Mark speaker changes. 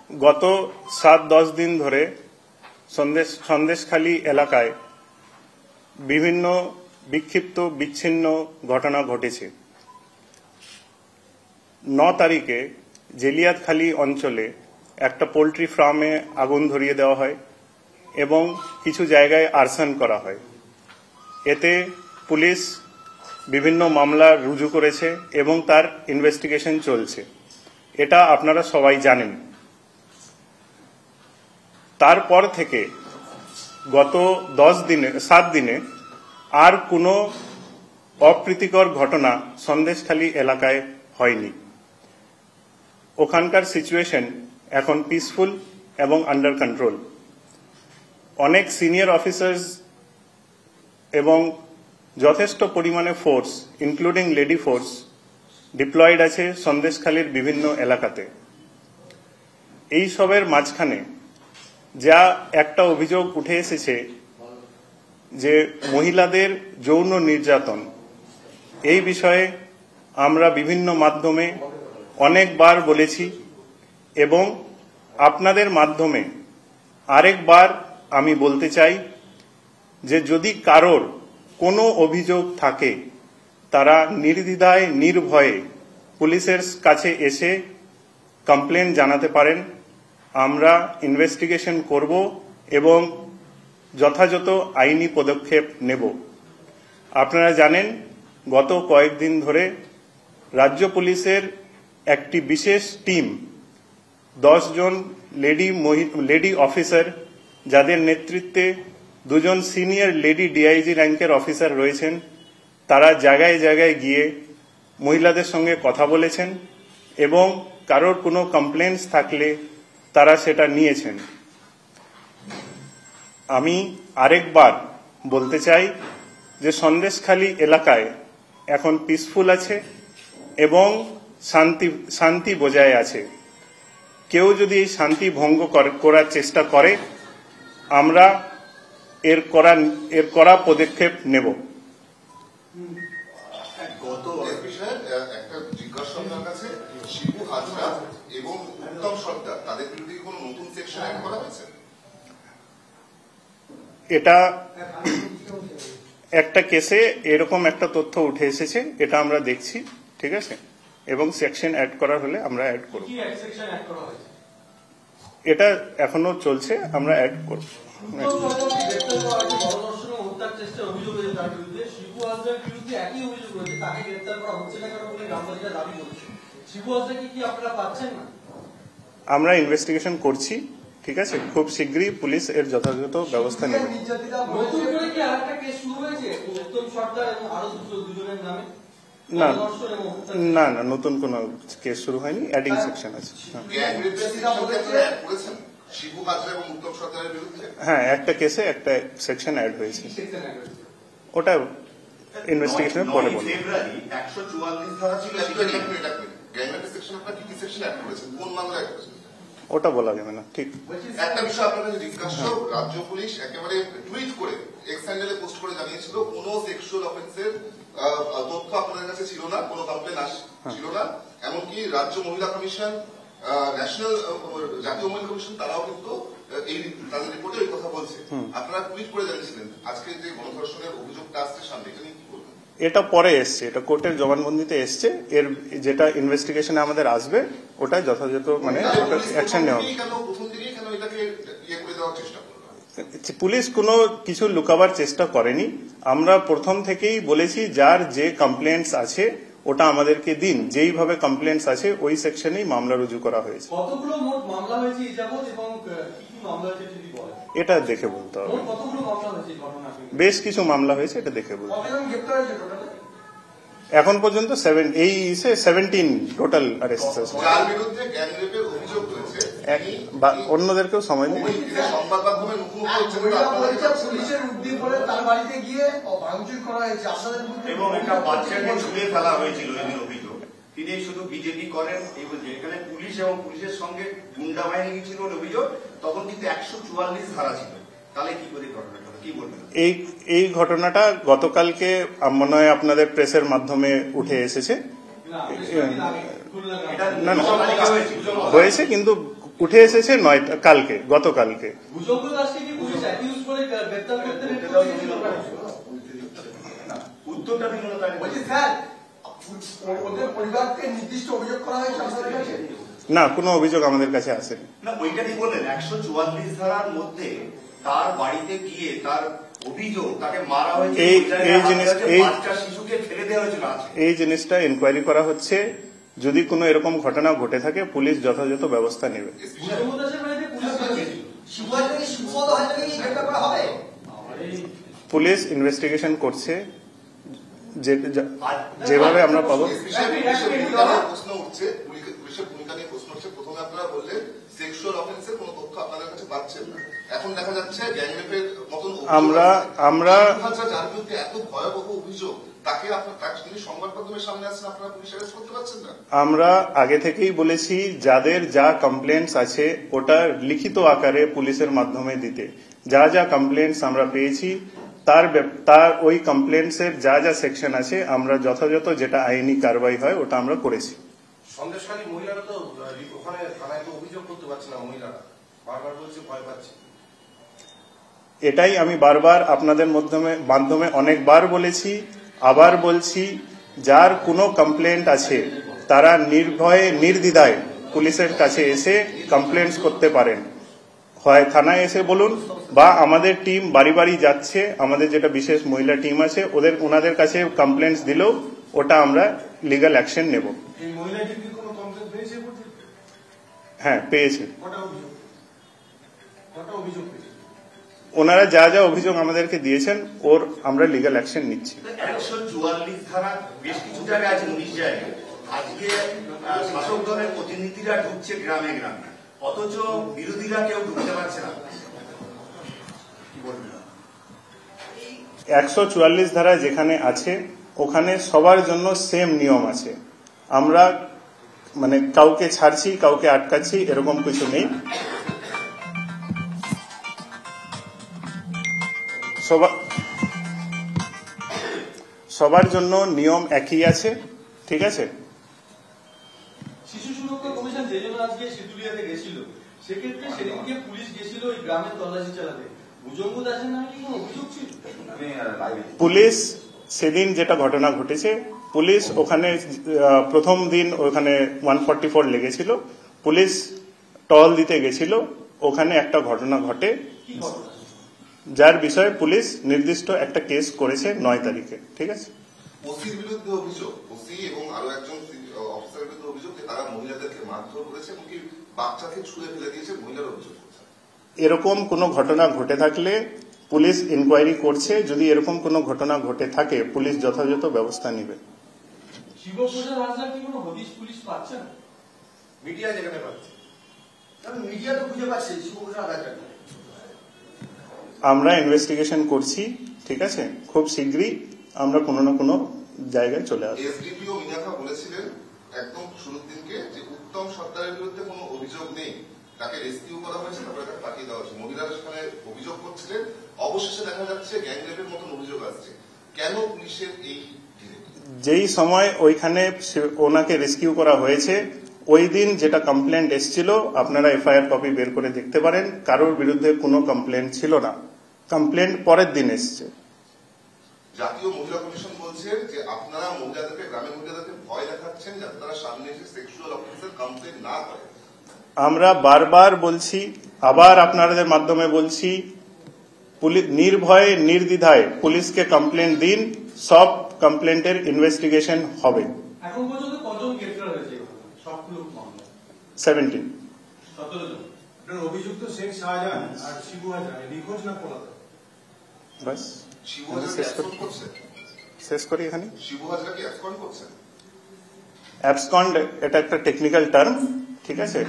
Speaker 1: গত 7-10 দিন ধরে সন্দেশখালী এলাকায় বিভিন্ন বিক্ষিপ্ত বিচ্ছিন্ন ঘটনা ঘটেছে। 9 তারিখে জেলিয়াতখালী অঞ্চলে একটা পোল্ট্রি ফার্মে আগুন ধরিয়ে দেওয়া হয় এবং কিছু জায়গায় আর্সন করা হয়। এতে পুলিশ বিভিন্ন মামলা রুজু করেছে এবং তার ইনভেস্টিগেশন চলছে। এটা আপনারা সবাই জানেন। তারপর থেকে গত 7 দিনে আর কোনো অপ্রীতিকর ঘটনা সন্দেশখালী এলাকায় হয়নি। ওখানকার সিচুয়েশন এখন পিসফুল এবং আন্ডার কন্ট্রোল। অনেক সিনিয়র অফিসার্স এবং যথেষ্ট পরিমাণে force including lady force diploid আছে সন্দেশখালীর বিভিন্ন এলাকাতে। এই সবের মাঝখানে যা একটা অভিযোগ উঠে এসেছে যে মহিলাদের যৌন নির্যাতন, এই বিষয়ে আমরা বিভিন্ন মাধ্যমে অনেকবার বলেছি এবং আপনাদের মাধ্যমে আরেকবার আমি বলতে চাই যে যদি কারোর কোনো অভিযোগ থাকে তারা নির্দ্বিধায় নির্ভয়ে পুলিশের কাছে এসে কমপ্লেন জানাতে পারেন। আমরা ইনভেস্টিগেশন করব এবং যথাযথ আইনি পদক্ষেপ নেব। আপনারা জানেন গত কয়েকদিন ধরে রাজ্য পুলিশের একটি বিশেষ টিম 10 জন লেডি অফিসার, যাদের নেতৃত্বে 2 জন সিনিয়র লেডি ডিআইজি র্যাঙ্কের অফিসার রয়েছেন, তারা জায়গায় জায়গায় গিয়ে মহিলাদের সঙ্গে কথা বলেছেন এবং কারোর কোনো কমপ্লেন্টস থাকলে তারা সেটা নিয়েছেন। আমি আরেকবার বলতে চাই যে সন্দেশখালী এলাকায় এখন পিসফুল আছে এবং শান্তি বজায় আছে। কেউ যদি এই শান্তি ভঙ্গ করার চেষ্টা করে আমরা এর কড়া পদক্ষেপ নেব।
Speaker 2: গত একটা জিজ্ঞাসা আপনার কাছে, শিবু হাজরা এবং উত্তম সর্দার তাদের বিরুদ্ধে কোনো নতুন সেকশন অ্যাড করা হয়েছে?
Speaker 1: এটা একটা কেসে এরকম একটা তথ্য উঠে এসেছে, এটা আমরা দেখছি, ঠিক আছে, এবং সেকশন অ্যাড করার হলে আমরা অ্যাড করব। এটা এখনো চলছে, আমরা অ্যাড করব। আমরা ইনভেস্টিগেশন করছি, ঠিক আছে, খুব শীঘ্রই পুলিশ এর যথাযথ ব্যবস্থা নেবে। না না না, নতুন কোন কেস শুরু হয়নি, অ্যাডিং সেকশন আছে। হ্যাঁ, একটা কেসে একটা সেকশন অ্যাড হয়েছে, ওটা ইনভেস্টিগেশনের পরে বলবো। ওটা বলা যাবে না, ঠিক।
Speaker 2: একটা বিষয় আপনার কাছে জিজ্ঞাসা, রাজ্য পুলিশ একেবারে টুইট করে এক্স হ্যান্ডেলে পোস্ট করে জানিয়েছিল কোন সেক্সুয়াল অফেন্সের তথ্য আপনাদের কাছে ছিল না, কোনো কমপ্লেন ছিল না। এমনকি রাজ্য মহিলা কমিশন, ন্যাশনাল জাতীয় মহিলা কমিশন তারাও কিন্তু এই তাদের রিপোর্টে এই কথা বলছে। আপনারা টুইট করে জানিয়েছিলেন। আজকে যে গণধর্ষণের অভিযোগটা আসছে সামনে, এটা নিয়ে কি বলবেন?
Speaker 1: এটা পরে এসছে, এটা কোর্টের জবানবন্দিতে এসছে। এর যেটা ইনভেস্টিগেশনে আমাদের আসবে ওটা যথাযথ মানে অ্যাকশন নেওয়া হবে। পুলিশ কোনো কিছু লুকাবার চেষ্টা করেনি। আমরা প্রথম থেকেই বলেছি যার যে কমপ্লেন্টস আছে ওটা আমাদেরকে দিন, যেইভাবে কমপ্লেন্টস আছে ওই সেকশনেই মামলা রুজু করা হয়েছে।
Speaker 3: কতগুলো মোট মামলা হয়েছে এই যাবত এবং কি কি মামলা হয়েছে যদি বলেন?
Speaker 1: এটা দেখে বলতে হবে।
Speaker 3: কতগুলো মামলা হয়েছে ঘটনা?
Speaker 1: বেশ কিছু মামলা হয়েছে, এটা দেখে বলতে হবে।
Speaker 3: কতজন গ্রেফতার হয়েছে টোটাল?
Speaker 1: এখন পর্যন্ত 17 টোটাল অ্যারেস্ট হয়েছে।
Speaker 2: যার বিরুদ্ধে গ্যাং রেপের অভিযোগ রয়েছে
Speaker 1: অন্যদেরকেও সময় নেই।
Speaker 2: সংবাদ মাধ্যমে
Speaker 3: পুলিশের উদ্দিন করে তার বাড়িতে গিয়ে ভাঙচুর করা হয়েছে
Speaker 4: এবং একটা বাচ্চাকে ঝুলিয়ে ফেলা হয়েছিল এদের অভিযোগ। তিনি শুধু বিজেপি করেন এই বলছে, এখানে পুলিশ এবং পুলিশের সঙ্গে গুন্ডা বাহিনী ছিল অভিযোগ, তখন কিন্তু 144 ধারা ছিল। তাহলে কি করে ঘটনা কি বলবেন?
Speaker 1: এই ঘটনাটা গতকালকে মনে হয় আপনাদের প্রেসের মাধ্যমে উঠে এসেছে। না হয়েছে, কিন্তু উঠে এসেছে কালকে, গতকালকে।
Speaker 3: ভুজঙ্গ দাসকে কি পুলিশ অ্যাকিউজ করে গ্রেফতার করতে
Speaker 4: উত্তরটা দিন না, তাই
Speaker 3: বলছি স্যার ওদের পরিবারকে নির্দিষ্ট অভিযোগ করা হয়েছে আপনাদের কাছে?
Speaker 1: না, কোনো অভিযোগ আমাদের কাছে আসেনি।
Speaker 4: না, ওইটাই বললেন 144 ধারার মধ্যে তার বাড়িতে গিয়ে তার অভিযোগ তাকে মারা হয়েছে, বাচ্চা শিশুকে ফেলে দেওয়া হয়েছিল।
Speaker 1: এই জিনিসটা ইনকোয়ারি করা হচ্ছে, যদি কোনো এরকম ঘটনা ঘটে থাকে পুলিশ যথাযথ ব্যবস্থা নেবে।
Speaker 3: ভুজঙ্গ দাসের বাড়িতে পুলিশ
Speaker 1: পুলিশ ইনভেস্টিগেশন করছে, যেভাবে আমরা পাবো।
Speaker 2: প্রশ্ন উঠছে, পুলিশের ভূমিকা নিয়ে প্রশ্ন উঠছে। প্রথমে আপনারা বললেন সেক্সুয়াল অফেন্সের কোনো তথ্য আপনাদের কাছে পাচ্ছেন না, এখন দেখা যাচ্ছে গ্যাংরেপের মতন
Speaker 1: আমরা
Speaker 2: যার বিরুদ্ধে এত ভয়াবহ অভিযোগ তাকে তিনি সংবাদ মাধ্যমের সামনে আসছেন, আপনারা পুলিশ অ্যারেস্ট করতে পারছেন না।
Speaker 1: আমরা আগে থেকেই বলেছি যাদের যা কমপ্লেন্টস আছে ওটা লিখিত আকারে পুলিশের মাধ্যমে দিতে। যা যা কমপ্লেন্টস আমরা পেয়েছি তার ওই কমপ্লেন্টস এর যা যা সেকশন আছে আমরা যথাযথ যেটা আইনি কারবাই হয় ওটা আমরা করেছি।
Speaker 5: সন্দেশখালী মহিলারা তো ওখানে থানায় তো অভিযোগ করতে পারছে না, মহিলারা বারবার বলছে ভয় পাচ্ছে।
Speaker 1: এটাই আমি বারবার আপনাদের মাধ্যমে অনেকবার বলেছি, আবার বলছি, যার কোনো কমপ্লেন্ট আছে তারা নির্ভয়ে নির্দ্বিধায় পুলিশের কাছে এসে কমপ্লেন্টস করতে পারেন। হয় থানায় এসে বলুন, বা আমাদের টিম বাড়ি বাড়ি যাচ্ছে, আমাদের যেটা বিশেষ মহিলা টিম আছে ওনাদের কাছে কমপ্লেন্টস দিলেও ওটা আমরা লিগ্যাল অ্যাকশন নেব। হ্যাঁ, পেয়েছে। ওনারা যা যা অভিযোগ আমাদেরকে দিয়েছেন ওর আমরা লিগ্যাল অ্যাকশন নিচ্ছি।
Speaker 4: 144 ধারা বেশ কিছু জায়গায় আছে, 19 জায়গায়। আজকে শাসক দলের প্রতিনিধিরা ঢুকছে গ্রামে গ্রামে, অথচ বিরোধীরা কেউ ঢুকতে পারছে না।
Speaker 1: 144 ধারা যেখানে আছে ওখানে সবার জন্য সেম নিয়ম আছে। আমরা কাউকে ছাড়ছি কাউকে আটকাচ্ছি এরকম কিছু নেই। সবার জন্য নিয়ম একই আছে, ঠিক আছে।
Speaker 3: শিশু সুরক্ষা কমিশন যে জন্য আজকে শিতুলিয়াতে গেছিল, সেক্ষেত্রে সেদিনকে পুলিশ গেছিল ওই গ্রামে তল্লাশি চালাতে, ভুজঙ্গ দাসের নামে কি কোনো অভিযোগ ছিল?
Speaker 1: পুলিশ সেদিন যেটা ঘটনা ঘটেছে, পুলিশ ওখানে প্রথম দিন ওখানে 144 লেগেছিল, পুলিশ টহল দিতে গেছিল, ওখানে একটা ঘটনা ঘটে যার বিষয়ে পুলিশ নির্দিষ্ট একটা কেস করেছে 9 তারিখে, ঠিক আছে।
Speaker 2: ওসির বিরুদ্ধে অভিযোগ, ওসি এবং আরো একজন অফিসারের বিরুদ্ধে অভিযোগ যে তারা মহিলাদেরকে মারধর করেছে এবং কি বাচ্চাকে ছুঁড়ে ফেলে দিয়েছে, মহিলার অভিযোগ করছে।
Speaker 1: এরকম কোনো ঘটনা ঘটে থাকলে পুলিশ ইনকোয়ারি করছে, যদি এরকম কোনো ঘটনা ঘটে থাকে পুলিশ যথাযথ ব্যবস্থা নেবে।
Speaker 3: শিবপ্রসাদ হাজরা কি কোনো হদিশ পুলিশ পাচ্ছে না?
Speaker 5: মিডিয়া যেখানে পাচ্ছে,
Speaker 3: মিডিয়া তো খুঁজে পাচ্ছে শিবপ্রসাদ হাজরা।
Speaker 1: আমরা ইনভেস্টিগেশন করছি, ঠিক আছে, খুব শীঘ্রই আমরা কোনো না কোনো জায়গায় চলে আসবো।
Speaker 2: এসডিপিও মিনাখা বলেছিলেন একদম শুরুর দিনকে যে উত্তম সর্দারের বিরুদ্ধে কোনো অভিযোগ নেই, তাকে রেস্কিউ করা হয়েছে, তারপরে তাকে পাঠিয়ে দেওয়া হয়েছে। মহিলারা সেখানে অভিযোগ করছিলেন, অবশেষে দেখা যাচ্ছে গ্যাংরেপের মতন অভিযোগ আসছে। কেন পুলিশের এই
Speaker 1: যেই সময় ওইখানে ওনাকে রেস্কিউ করা হয়েছে ওই দিন যেটা কমপ্লেন্ট এসেছিল, আপনারা এফআইআর কপি বের করে দেখতে পারেন, কারোর বিরুদ্ধে কোনো কমপ্লেন্ট ছিল না, কমপ্লেন্ট পরের দিন এসছে।
Speaker 2: জাতীয় মহিলা কমিশন বলছে যে আপনারা মহিলাদেরকে, গ্রামের মহিলাদেরকে ভয় দেখাচ্ছেন যাতে তারা সামনে এসে সেক্সুয়াল অফেন্সের কমপ্লেন্ট না করে।
Speaker 1: আমরা বারবার বলছি, আবার আপনাদের মাধ্যমে বলছি, নির্ভয়ে নির্দ্বিধায় পুলিশকে কমপ্লেন্ট দিন, সব কমপ্লেন্টের ইনভেস্টিগেশন হবে।
Speaker 3: এখন পর্যন্ত কতজন গ্রেফতার হয়েছে সবগুলো মামলায়?
Speaker 1: 17।
Speaker 3: 17 জন।
Speaker 5: অভিযুক্ত শেখ শাহজাহান আর শিবু হাজরা নিখোঁজ না পলাতক?
Speaker 1: বাস
Speaker 2: শিবু হাজরা অ্যাবসকন্ড করছে,
Speaker 1: শেষ করি এখানে।
Speaker 2: শিবু হাজরা কি অ্যাবসকন্ড করছে?
Speaker 1: অ্যাবসকন্ড এটা একটা টেকনিক্যাল টার্ম, ঠিক আছে।